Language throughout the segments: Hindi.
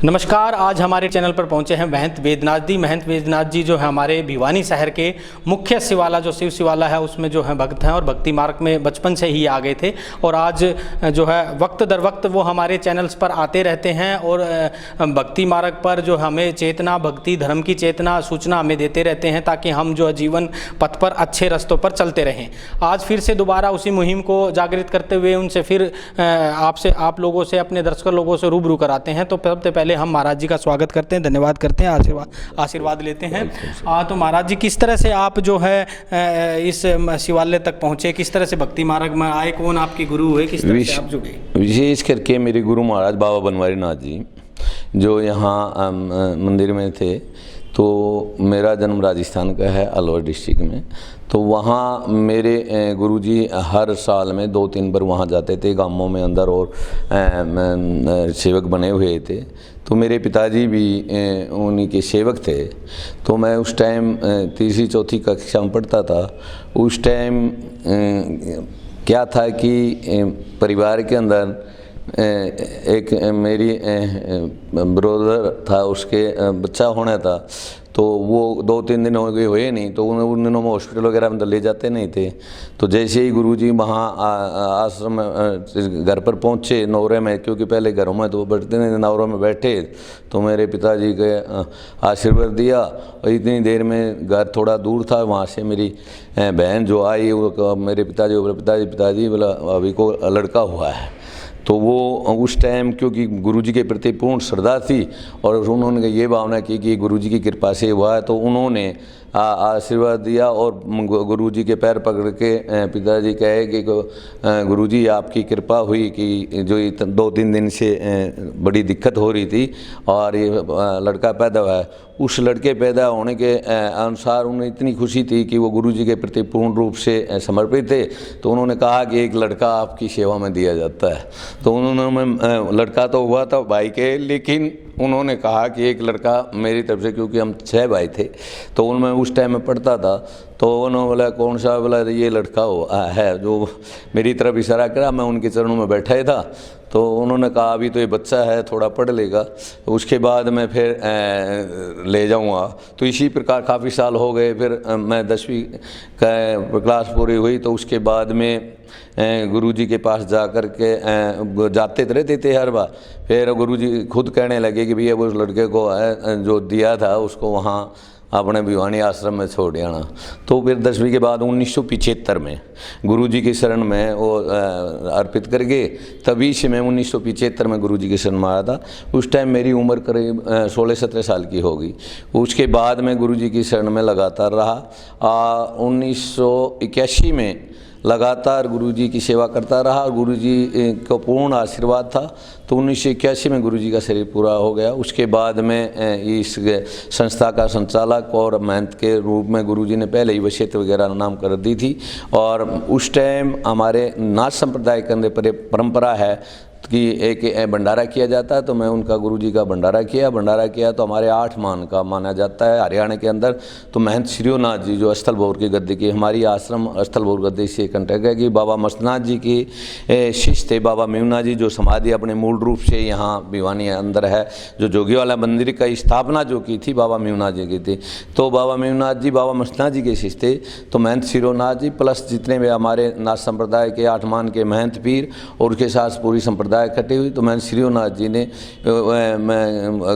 नमस्कार। आज हमारे चैनल पर पहुंचे हैं महंत वेदनाथ जी। महंत वेदनाथ जी जो है हमारे भिवानी शहर के मुख्य शिवाला जो शिव शिवाला है उसमें जो है भक्त हैं और भक्ति मार्ग में बचपन से ही आ गए थे और आज जो है वक्त दर वक्त वो हमारे चैनल्स पर आते रहते हैं और भक्ति मार्ग पर जो हमें चेतना, भक्ति धर्म की चेतना, सूचना हमें देते रहते हैं ताकि हम जो है जीवन पथ पर अच्छे रास्तों पर चलते रहें। आज फिर से दोबारा उसी मुहिम को जागृत करते हुए उनसे फिर आप लोगों से, अपने दर्शक लोगों से रूबरू कराते हैं। तो सबसे पहले हम महाराज जी का स्वागत करते हैं, धन्यवाद करते हैं, आशीर्वाद लेते हैं। तो महाराज जी, किस तरह से आप जो है इस शिवालय तक पहुँचे, किस तरह से भक्ति मार्ग में आए, कौन आपके गुरु हुए, किस तरह से आप जुड़े? विशेष करके मेरे गुरु महाराज बाबा बनवारी नाथ जी जो यहाँ मंदिर में थे, तो मेरा जन्म राजस्थान का है, अलवर डिस्ट्रिक्ट में। तो वहाँ मेरे गुरुजी हर साल में 2-3 बार वहाँ जाते थे गांवों में अंदर और सेवक बने हुए थे। तो मेरे पिताजी भी उन्हीं के सेवक थे। तो मैं उस टाइम 3री-4थी कक्षा में पढ़ता था। उस टाइम क्या था कि परिवार के अंदर एक मेरी ब्रदर था, उसके बच्चा होना था। तो वो 2-3 दिन हो गए हुए नहीं, तो उन दिनों में हॉस्पिटल वगैरह में ले जाते नहीं थे। तो जैसे ही गुरुजी वहाँ आश्रम घर पर पहुँचे नौरे में, क्योंकि पहले घरों में तो वो बैठते नहीं थे, नौरों में बैठे, तो मेरे पिताजी के आशीर्वाद दिया। और इतनी देर में घर थोड़ा दूर था, वहाँ से मेरी बहन जो आई वो मेरे पिताजी बोला अभी को लड़का हुआ है। तो वो उस टाइम क्योंकि गुरुजी के प्रति पूर्ण श्रद्धा थी और उन्होंने ये भावना की कि गुरुजी की कृपा से हुआ है, तो उन्होंने आशीर्वाद दिया और गुरुजी के पैर पकड़ के पिताजी कहे कि गुरुजी आपकी कृपा हुई कि जो 2-3 दिन से बड़ी दिक्कत हो रही थी और ये लड़का पैदा हुआ है। उस लड़के पैदा होने के अनुसार उन्हें इतनी खुशी थी कि वो गुरुजी के प्रति पूर्ण रूप से समर्पित थे। तो उन्होंने कहा कि एक लड़का आपकी सेवा में दिया जाता है। तो उन्होंने लड़का तो हुआ था भाई के, लेकिन उन्होंने कहा कि एक लड़का मेरी तरफ से, क्योंकि हम 6 भाई थे तो उनमें उस टाइम में पढ़ता था। तो उन्होंने बोला कौन सा, बोला ये लड़का है, जो मेरी तरफ इशारा करा। मैं उनके चरणों में बैठा ही था। तो उन्होंने कहा अभी तो ये बच्चा है, थोड़ा पढ़ लेगा, उसके बाद मैं फिर ले जाऊंगा। तो इसी प्रकार काफ़ी साल हो गए। फिर मैं 10वीं का क्लास पूरी हुई तो उसके बाद में गुरुजी के पास जा कर के जाते रहते थे हर बार। फिर गुरुजी खुद कहने लगे कि भैया उस लड़के को जो दिया था उसको वहाँ अपने भिवानी आश्रम में छोड़ आना। तो फिर 10वीं के बाद 1975 में गुरुजी की शरण में वो अर्पित करके, तभी से मैं 1975 में गुरुजी की शरण में आया था। उस टाइम मेरी उम्र करीब 16-17 साल की होगी। उसके बाद मैं गुरुजी की शरण में लगातार रहा। 1981 में लगातार गुरुजी की सेवा करता रहा और गुरुजी का पूर्ण आशीर्वाद था। तो 1981 में गुरुजी का शरीर पूरा हो गया। उसके बाद में इस संस्था का संचालक और महंत के रूप में गुरुजी ने पहले ही वसीयत वगैरह नाम कर दी थी। और उस टाइम हमारे नाथ संप्रदाय के अंदर परंपरा है कि एक भंडारा किया जाता है। तो मैं उनका गुरुजी का भंडारा किया तो हमारे 8 मान का माना जाता है हरियाणा के अंदर। तो महंत श्रीनाथ जी जो स्थल भौर की गद्दी की, हमारी आश्रम स्थल भौर गद्दी से कंटेक्ट है कि बाबा मस्तनाथ जी की शिष्य थे बाबा मेवनाथ जी, जो समाधि अपने मूल रूप से यहाँ भिवानी अंदर है। जो जोगी वाला मंदिर का स्थापना जो की थी बाबा मेवनाथ जी की थी। तो बाबा मेवनाथ जी बाबा मस्तनाथ जी के शिष्य थे। तो महंत श्रीनाथ जी प्लस जितने भी हमारे नाथ संप्रदाय के 8 मान के महंत पीर और उसके साथ पूरी संप्रदाय इकट्ठी हुई। तो मैंने श्रीनाथ जी ने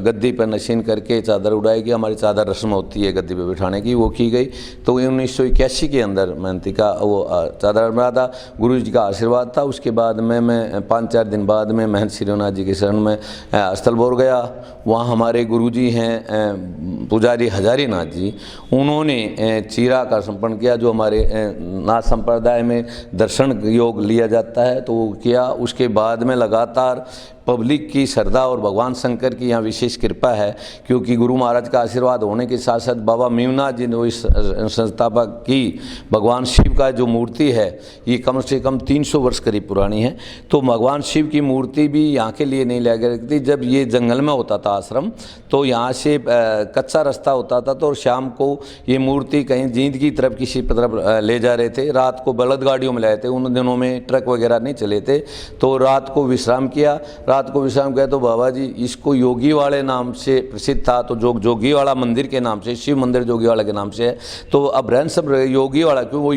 गद्दी पर नशीन करके चादर उड़ाई कि हमारी चादर रस्म होती है गद्दी पर बिठाने की, वो की गई। तो 1981 के अंदर महंती का वो चादर बना था, गुरु जी का आशीर्वाद था। उसके बाद मैं 5-4 दिन बाद में महंत श्रीनाथ जी के शरण में स्थल भौर गया। वहाँ हमारे गुरु जी हैं पुजारी हजारी नाथ जी, उन्होंने चीरा का संपन्न किया, जो हमारे नाथ संप्रदाय में दर्शन योग लिया जाता है, तो वो किया। उसके बाद में लगातार पब्लिक की श्रद्धा और भगवान शंकर की यहाँ विशेष कृपा है, क्योंकि गुरु महाराज का आशीर्वाद होने के साथ साथ बाबा मेवनाथ जी ने इस संस्थापक की भगवान शिव का जो मूर्ति है ये कम से कम 300 वर्ष करीब पुरानी है। तो भगवान शिव की मूर्ति भी यहाँ के लिए नहीं लाई गई थी। जब ये जंगल में होता था आश्रम, तो यहाँ से कच्चा रास्ता होता था, तो शाम को ये मूर्ति कहीं जींद की तरफ किसी तरफ ले जा रहे थे। रात को बलद गाड़ियों में लाए थे, उन दिनों में ट्रक वगैरह नहीं चले थे। तो रात को विश्राम किया। रात को विश्राम किया तो बाबा जी इसको योगी वाले नाम से प्रसिद्ध था, तो जोगी वाला मंदिर के नाम से, शिव मंदिर जोगी वाला के नाम से है। तो अब रहन सब योगी वाला, क्योंकि वो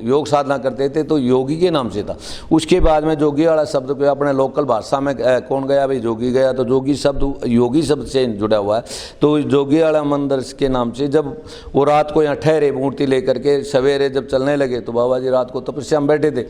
योग साधना करते थे तो योगी के नाम से था। उसके बाद में जोगी वाला शब्द को अपने लोकल भाषा में कौन गया भाई, जोगी गया, तो जोगी शब्द योगी शब्द से जुड़ा हुआ है। तो जोगी वाला मंदिर के नाम से जब वो रात को यहाँ ठहरे मूर्ति लेकर के, सवेरे जब चलने लगे तो बाबा जी रात को तपस्या में बैठे थे।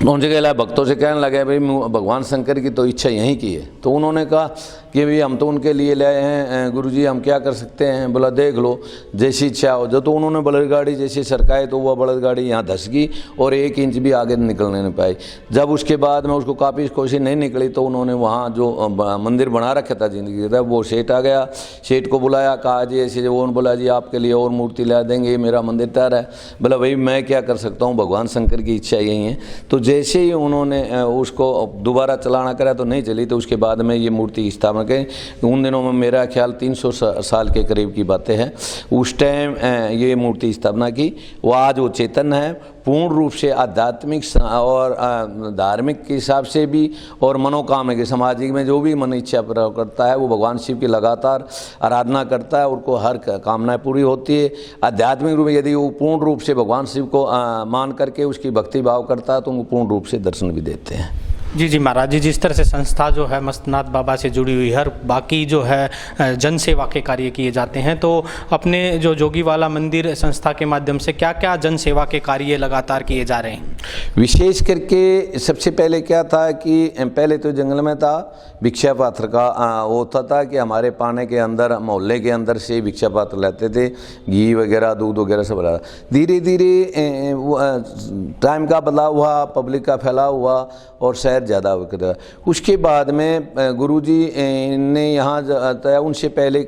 उनसे कहला भक्तों से कहने लगे भाई भगवान शंकर की तो इच्छा यहीं की है। तो उन्होंने कहा कि भाई हम तो उनके लिए ले आए हैं गुरुजी, हम क्या कर सकते हैं। बोला देख लो जैसी इच्छा हो। जो तो उन्होंने बलदगाड़ी जैसे सरकाए तो वह बलदगाड़ी यहाँ धस गई और 1 इंच भी आगे निकलने नहीं पाई। जब उसके बाद में उसको काफ़ी कोशिश नहीं निकली तो उन्होंने वहाँ जो मंदिर बना रखा था जिंदगी का, वो सेठ आ गया। सेठ को बुलाया, कहा जी ऐसे, वो बोला जी आपके लिए और मूर्ति ला देंगे, मेरा मंदिर तैयार है। बोला भाई मैं क्या कर सकता हूँ, भगवान शंकर की इच्छा यही है। तो जैसे ही उन्होंने उसको दोबारा चलाना करा तो नहीं चली, तो उसके बाद में ये मूर्ति स्थापना करें। उन दिनों में मेरा ख्याल 300 साल के करीब की बातें हैं। उस टाइम ये मूर्ति स्थापना की। वो आज वो चेतन है, पूर्ण रूप से आध्यात्मिक और धार्मिक के हिसाब से भी और मनोकामना के सामाजिक में जो भी मन इच्छा करता है वो भगवान शिव की लगातार आराधना करता है, उनको हर कामनाएं पूरी होती है। आध्यात्मिक रूप में यदि वो पूर्ण रूप से भगवान शिव को मान करके उसकी भक्ति भाव करता है तो उनको पूर्ण रूप से दर्शन भी देते हैं। जी जी महाराज जी, जिस तरह से संस्था जो है मस्तनाथ बाबा से जुड़ी हुई हर बाकी जो है जन सेवा के कार्य किए जाते हैं, तो अपने जो जोगी वाला मंदिर संस्था के माध्यम से क्या क्या जन सेवा के कार्य लगातार किए जा रहे हैं? विशेष करके सबसे पहले क्या था कि पहले तो जंगल में था, भिक्षा पात्र का वो होता था कि हमारे पाने के अंदर मोहल्ले के अंदर से भिक्षा पात्र लेते थे, घी वगैरह दूध वगैरह सब रहा। धीरे धीरे टाइम का बदलाव हुआ, पब्लिक का फैलाव हुआ और शहर ज़्यादा होकर। उसके बाद में गुरुजी ने यहाँ उनसे पहले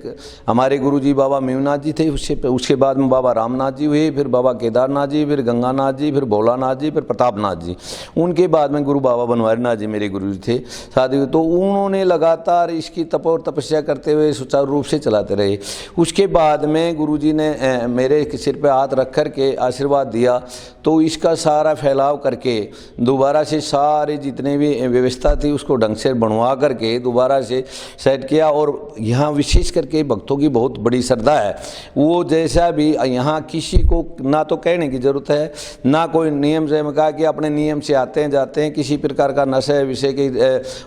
हमारे गुरुजी बाबा मेवनाथ जी थे, उसके बाद में बाबा रामनाथ जी हुए, फिर बाबा केदारनाथ जी, फिर गंगानाथ जी, फिर भोलानाथ जी, फिर प्रतापनाथ जी। उनके बाद में गुरु बाबा बनवारी नाथ जी मेरे गुरु जी थे साधु। तो उन्होंने लगातार इसकी तप और तपस्या करते हुए सुचारू रूप से चलाते रहे। उसके बाद में गुरुजी ने मेरे सिर पे हाथ रख कर के आशीर्वाद दिया, तो इसका सारा फैलाव करके दोबारा से सारे जितने भी व्यवस्था थी उसको ढंग से बनवा करके दोबारा से सेट किया। और यहाँ विशेष करके भक्तों की बहुत बड़ी श्रद्धा है। वो जैसा भी यहाँ किसी को ना तो कहने की ज़रूरत है, ना कोई नियम से कहा कि अपने नियम से आते हैं जाते हैं, किसी प्रकार का नशे विषय की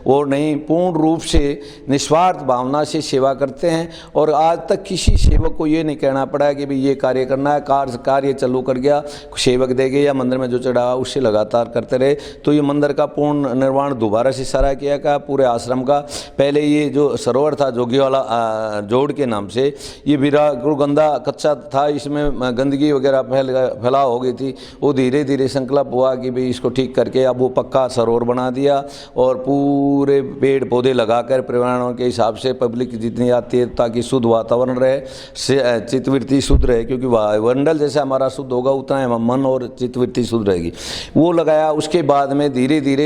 और नहीं, पूर्ण रूप से निस्वार्थ भावना से सेवा करते हैं। और आज तक किसी सेवक को ये नहीं कहना पड़ा कि भाई ये कार्य करना है, कार्य चालू कर गया सेवक देगे या मंदिर में जो चढ़ा उससे लगातार करते रहे। तो ये मंदिर का पूर्ण निर्माण दोबारा से सारा किया का पूरे आश्रम का। पहले ये जो सरोवर था जोगी वाला जोड़ के नाम से, ये बिल्कुल गंदा कच्चा था, इसमें गंदगी वगैरह फैलाव हो गई थी। वो धीरे धीरे संकल्प हुआ कि भाई इसको ठीक करके अब वो पक्का सरोवर बना दिया और पूरे पेड़ पौधे लगाकर पर्यावरण के हिसाब से पब्लिक जितनी आती है ताकि शुद्ध वातावरण रहे, चित्तवृत्ति शुद्ध रहे, क्योंकि वायुमंडल जैसा हमारा शुद्ध होगा उतना ही मन और चित्तवृत्ति शुद्ध रहेगी। वो लगाया। उसके बाद में धीरे धीरे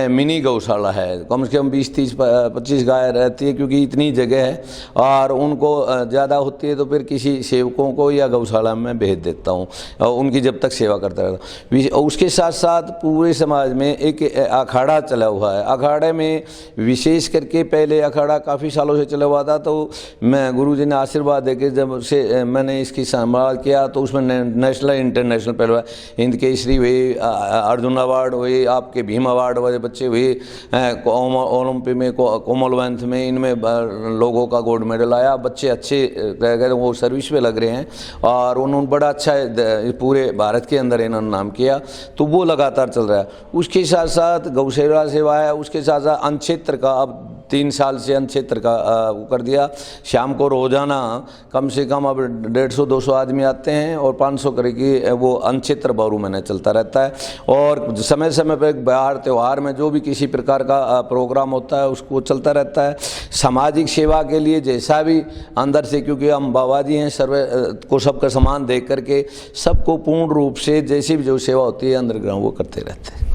मिनी गौशाला है, कम से कम 20, 30, 25 गाय रहती है, क्योंकि इतनी जगह है और उनको ज़्यादा होती है तो फिर किसी सेवकों को या गौशाला में भेज देता हूँ, उनकी जब तक सेवा करता रहता। उसके साथ साथ पूरे समाज में एक अखाड़ा चला हुआ है। अखाड़े में विशेष करके पहले अखाड़ा काफ़ी सालों से चला हुआ था, तो मैं गुरुजी ने आशीर्वाद देकर जब से मैंने इसकी संभाल किया तो उसमें नेशनल इंटरनेशनल पहलवान हिंद केसरी हुए, अर्जुन अवार्ड हुए, आपके भीम अवार्ड वाले बच्चे हुए, ओलंपिक में कॉमनवेल्थ में, इनमें लोगों का गोल्ड मेडल आया। बच्चे अच्छे रह गए, वो सर्विस पे लग रहे हैं और उन्होंने बड़ा अच्छा पूरे भारत के अंदर इन्होंने नाम किया। तो वो लगातार चल रहा है। उसके साथ साथ गौसेवा सेवा है, उसके साथ साथ अन्न क्षेत्र का अब 3 साल से अन्न क्षेत्र का वो कर दिया। शाम को रोज़ाना कम से कम अब 150-200 आदमी आते हैं और 500 करे की वो अन्न क्षेत्र बारू महीने चलता रहता है। और समय समय पर बाहर त्यौहार में जो भी किसी प्रकार का प्रोग्राम होता है उसको चलता रहता है। सामाजिक सेवा के लिए जैसा भी अंदर से, क्योंकि हम बाबा जी हैं, सर्वे को सबका समान देख करके सबको पूर्ण रूप से जैसी भी जो सेवा होती है अंडरग्राउंड वो करते रहते हैं।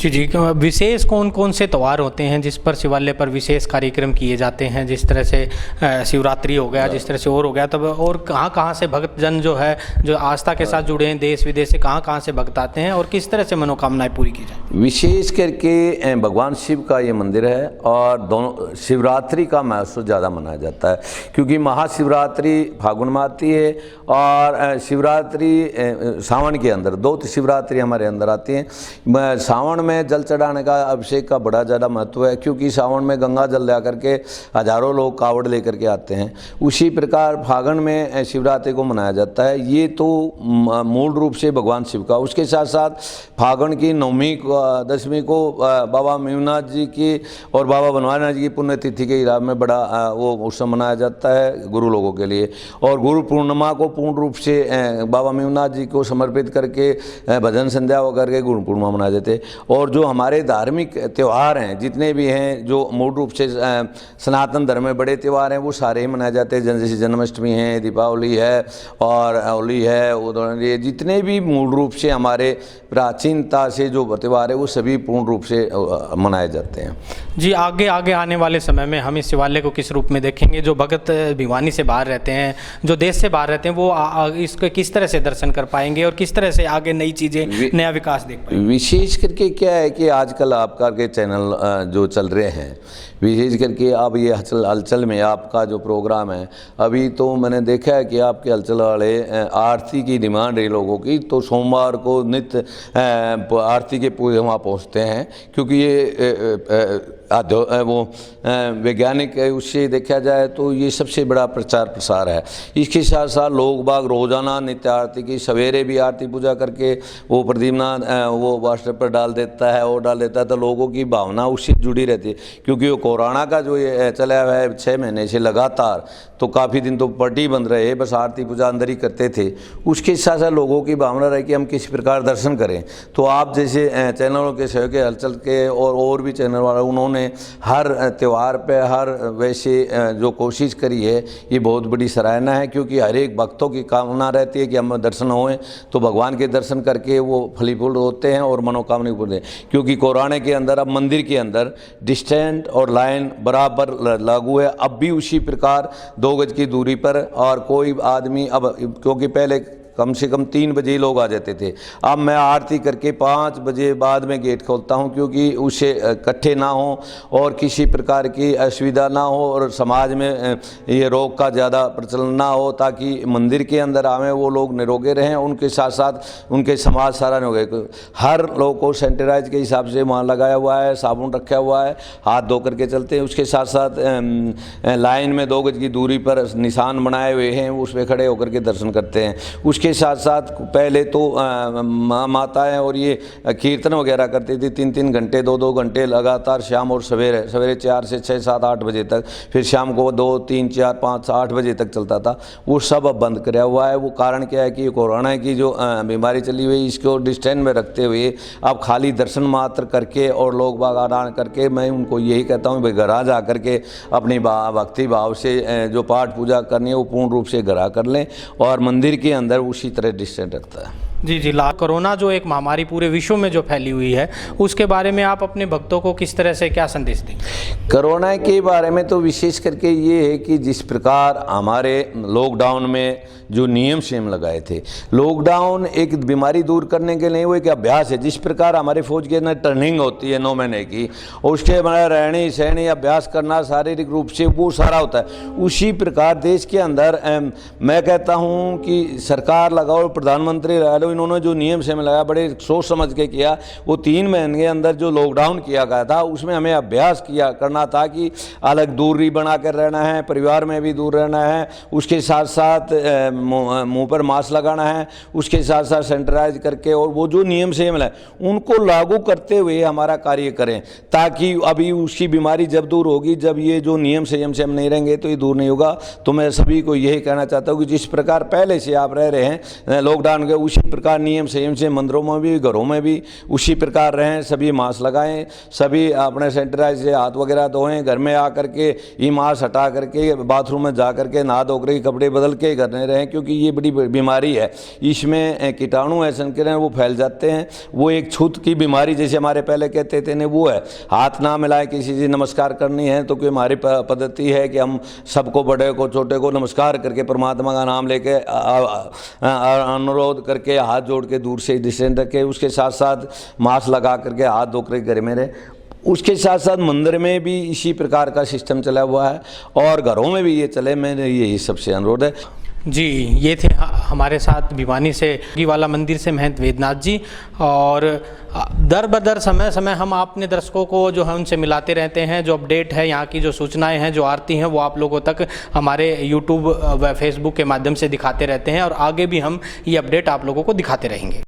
जी जी। विशेष कौन कौन से त्यौहार होते हैं जिस पर शिवालय पर विशेष कार्यक्रम किए जाते हैं, जिस तरह से शिवरात्रि हो गया, जिस तरह से और हो गया, तब और कहाँ कहाँ से भक्तजन जो है जो आस्था के साथ जुड़े हैं, देश विदेश से कहाँ कहाँ से भक्त आते हैं और किस तरह से मनोकामनाएं पूरी की जाए? विशेष करके भगवान शिव का ये मंदिर है और दोनों शिवरात्रि का महत्व ज़्यादा मनाया जाता है, क्योंकि महाशिवरात्रि फागुन में आती है और शिवरात्रि सावन के अंदर, दो शिवरात्रि हमारे अंदर आती हैं। सावन में जल चढ़ाने का, अभिषेक का बड़ा ज़्यादा महत्व है, क्योंकि सावन में गंगा जल ला करके हजारों लोग कावड़ लेकर के आते हैं। उसी प्रकार फागुन में शिवरात्रि को मनाया जाता है। ये तो मूल रूप से भगवान शिव का। उसके साथ साथ फागुन की नवमी को, दशमी को बाबा मेवनाथ जी की और बाबा बनवारी नाथ जी की पुण्यतिथि के हिसाब में बड़ा वो उत्सव मनाया जाता है गुरु लोगों के लिए। और गुरु पूर्णिमा को पूर्ण रूप से बाबा मेवनाथ जी को समर्पित करके भजन संध्या होकर के गुरु पूर्णिमा मनाए जाते। और जो हमारे धार्मिक त्यौहार हैं जितने भी हैं, जो मूल रूप से सनातन धर्म में बड़े त्यौहार हैं, वो सारे ही मनाए जाते हैं। जैसे जन्माष्टमी है, दीपावली है और होली है, ये जितने भी मूल रूप से हमारे प्राचीनता से जो त्यौहार है वो सभी पूर्ण रूप से मनाए जाते हैं। जी, आगे आगे आने वाले समय में हम इस शिवालय को किस रूप में देखेंगे? जो भगत भिवानी से बाहर रहते हैं, जो देश से बाहर रहते हैं, वो इसको किस तरह से दर्शन कर पाएंगे और किस तरह से आगे नई चीज़ें, नया विकास देख पाएंगे? विशेष करके क्या है कि आजकल आपका के चैनल जो चल रहे हैं, विशेष करके अब ये हलचल में आपका जो प्रोग्राम है, अभी तो मैंने देखा है कि आपके हलचल वाले आरती की डिमांड है लोगों की, तो सोमवार को नित्य आरती के पूरे वहाँ पहुँचते हैं, क्योंकि ये वो वैज्ञानिक उससे देखा जाए तो ये सबसे बड़ा प्रचार प्रसार है। इसके साथ साथ लोग बाग रोज़ाना नित्य आरती की, सवेरे भी आरती पूजा करके वो प्रदीपना वो व्हाट्सएप पर डाल देता है और डाल देता है, तो लोगों की भावना उससे जुड़ी रहती है। क्योंकि वो कोरोना का जो ये चला हुआ है 6 महीने से लगातार, तो काफ़ी दिन तो पट्टी बंद रहे, बस आरती पूजा अंदर ही करते थे। उसके साथ साथ लोगों की भावना रहे कि हम किस प्रकार दर्शन करें। तो आप जैसे चैनलों के सहयोग के हलचल के और भी चैनल वाले, उन्होंने हर त्यौहार पे हर वैसे जो कोशिश करी है, ये बहुत बड़ी सराहना है। क्योंकि हर एक भक्तों की कामना रहती है कि हम दर्शन होएं, तो भगवान के दर्शन करके वो फलीफूल होते हैं और मनोकामना पूर्ण होते हैं। क्योंकि कोरोना के अंदर अब मंदिर के अंदर डिस्टेंस और लाइन बराबर लागू है, अब भी उसी प्रकार 2 गज की दूरी पर। और कोई आदमी अब, क्योंकि पहले कम से कम 3 बजे लोग आ जाते थे, अब मैं आरती करके 5 बजे बाद में गेट खोलता हूं, क्योंकि उससे इकट्ठे ना हो और किसी प्रकार की असुविधा ना हो और समाज में ये रोग का ज़्यादा प्रचलन ना हो, ताकि मंदिर के अंदर आवें वो लोग निरोगे रहें, उनके साथ साथ उनके समाज सारा निरोगे। हर लोग को सैनिटाइज के हिसाब से वहाँ लगाया हुआ है, साबुन रखा हुआ है, हाथ धो करके चलते हैं। उसके साथ साथ लाइन में 2 गज की दूरी पर निशान बनाए हुए हैं, उस पर खड़े होकर के दर्शन करते हैं। उसके साथ साथ पहले तो माताएं और ये कीर्तन वगैरह करती थी 3-3 घंटे 2-2 घंटे लगातार, शाम और सवेरे 4 से 6, 7, 8 बजे तक, फिर शाम को 2, 3, 4, 5, 8 बजे तक चलता था। वो सब अब बंद कराया हुआ है। वो कारण क्या है कि कोरोना की जो बीमारी चली हुई, इसको डिस्टेंस में रखते हुए अब खाली दर्शन मात्र करके और लोग बाग आदान करके, मैं उनको यही कहता हूँ भाई घर जा करके अपनी भक्ति भाव से जो पाठ पूजा करनी है वो पूर्ण रूप से घर कर लें और मंदिर के अंदर उसी तरह डिस्टेंस रखता है। जी जी। कोरोना जो एक महामारी पूरे विश्व में जो फैली हुई है, उसके बारे में आप अपने भक्तों को किस तरह से क्या संदेश देंगे? कोरोना के बारे में तो विशेष करके ये है कि जिस प्रकार हमारे लॉकडाउन में जो नियम शेम लगाए थे, लॉकडाउन एक बीमारी दूर करने के लिए वो एक अभ्यास है। जिस प्रकार हमारे फौज के अंदर ट्रेनिंग होती है 9 महीने की, और उसके हमारा रहनी सहनी अभ्यास करना शारीरिक रूप से वो सारा होता है, उसी प्रकार देश के अंदर मैं कहता हूँ कि सरकार लगाओ, प्रधानमंत्री लगा लो, इन्होंने जो नियम से में लगाया बड़े सोच समझ के किया। वो 3 महीने के अंदर जो लॉकडाउन किया गया था, उसमें हमें अभ्यास करना था कि अलग दूरी बना कर रहना है, परिवार में भी दूर रहना है, उसके साथ साथ मुंह पर मास्क लगाना है, उसके साथ साथ सैनिटाइज करके, और वो जो नियम से मिला उनको लागू करते हुए हमारा कार्य करें, ताकि अभी उसकी बीमारी जब दूर होगी, जब ये जो नियम से हम नहीं रहेंगे तो ये दूर नहीं होगा। तो मैं सभी को यही कहना चाहता हूँ कि जिस प्रकार पहले से आप रह रहे हैं लॉकडाउन के, उसी प्रकार नियम संयम से मंदिरों में भी घरों में भी उसी प्रकार रहें, सभी मास्क लगाएं, सभी अपने सैनिटाइज से हाथ वगैरह धोएं, घर में आकर के ये मास्क हटा करके बाथरूम में जा करके नहा धो करके कपड़े बदल के घर में रहें, क्योंकि ये बड़ी बीमारी है। इसमें कीटाणु ऐसे हैं वो फैल जाते हैं। वो एक छूत की बीमारी जैसे हमारे पहले कहते थे ने, वो है। हाथ ना मिलाए, किसी से नमस्कार करनी है तो कोई हमारी पद्धति है कि हम सबको, बड़े को छोटे को नमस्कार करके परमात्मा का नाम लेके अनुरोध करके हाथ जोड़ के दूर से डिस्टेंस रखे। उसके साथ साथ मास्क लगा करके हाथ धो कर घर में रहे। उसके साथ साथ मंदिर में भी इसी प्रकार का सिस्टम चला हुआ है और घरों में भी ये चले। मेरे यही सबसे अनुरोध है। जी, ये थे हमारे साथ भिवानी से वाला मंदिर से महंत वेदनाथ जी। और दर बदर समय समय हम अपने दर्शकों को जो है उनसे मिलाते रहते हैं। जो अपडेट है, यहाँ की जो सूचनाएं हैं, जो आरती हैं, वो आप लोगों तक हमारे यूट्यूब व फेसबुक के माध्यम से दिखाते रहते हैं और आगे भी हम ये अपडेट आप लोगों को दिखाते रहेंगे।